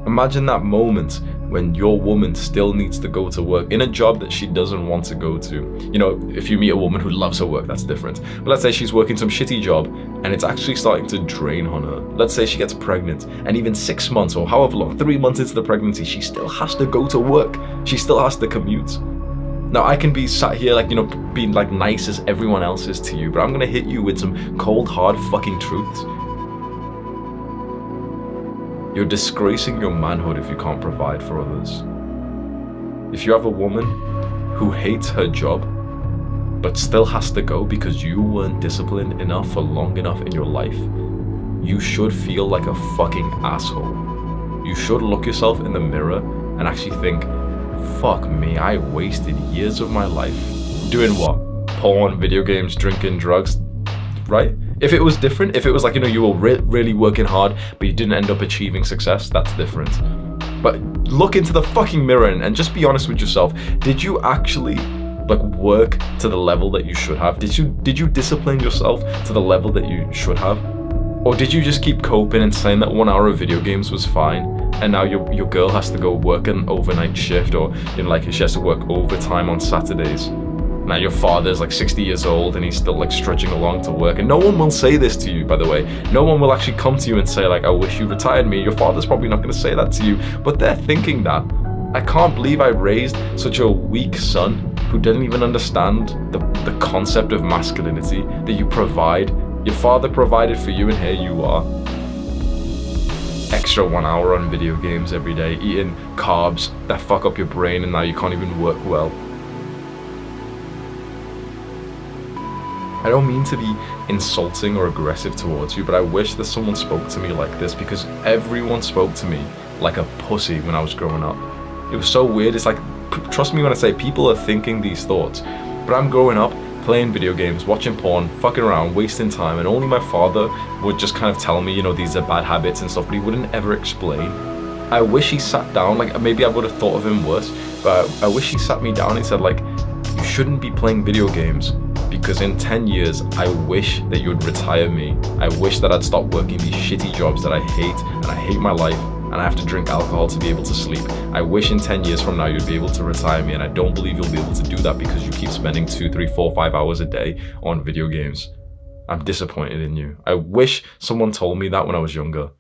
Imagine that moment when your woman still needs to go to work in a job that she doesn't want to go to. You know, if you meet a woman who loves her work, that's different. But let's say she's working some shitty job and it's actually starting to drain on her. Let's say she gets pregnant, and even 6 months or however long, 3 months into the pregnancy, she still has to go to work. She still has to commute. Now, I can be sat here like, you know, being like nice as everyone else is to you, but I'm gonna hit you with some cold, hard fucking truths. You're disgracing your manhood if you can't provide for others. If you have a woman who hates her job, but still has to go because you weren't disciplined enough for long enough in your life, you should feel like a fucking asshole. You should look yourself in the mirror and actually think, fuck me, I wasted years of my life doing what? Porn, video games, drinking, drugs, right? If it was different, if it was like, you know, you were really working hard, but you didn't end up achieving success, that's different. But look into the fucking mirror and just be honest with yourself. Did you actually like work to the level that you should have? Did you discipline yourself to the level that you should have? Or did you just keep coping and saying that 1 hour of video games was fine, and now your girl has to go work an overnight shift, or you know, like she has to work overtime on Saturdays? Now your father's like 60 years old and he's still like trudging along to work, and no one will say this to you, by the way. No one will actually come to you and say like, I wish you retired me. Your father's probably not going to say that to you, but they're thinking that. I can't believe I raised such a weak son who didn't even understand the concept of masculinity that you provide. Your father provided for you, and here you are. Extra 1 hour on video games every day, eating carbs that fuck up your brain, and now you can't even work well. I don't mean to be insulting or aggressive towards you, but I wish that someone spoke to me like this, because everyone spoke to me like a pussy when I was growing up. It was so weird. It's like, trust me when I say people are thinking these thoughts, but I'm growing up playing video games, watching porn, fucking around, wasting time, and only my father would just kind of tell me, you know, these are bad habits and stuff, but he wouldn't ever explain. I wish he sat down, like maybe I would have thought of him worse, but I wish he sat me down and said like, you shouldn't be playing video games, because in 10 years, I wish that you would retire me. I wish that I'd stop working these shitty jobs that I hate, and I hate my life, and I have to drink alcohol to be able to sleep. I wish in 10 years from now you'd be able to retire me, and I don't believe you'll be able to do that because you keep spending 2, 3, 4, 5 hours a day on video games. I'm disappointed in you. I wish someone told me that when I was younger.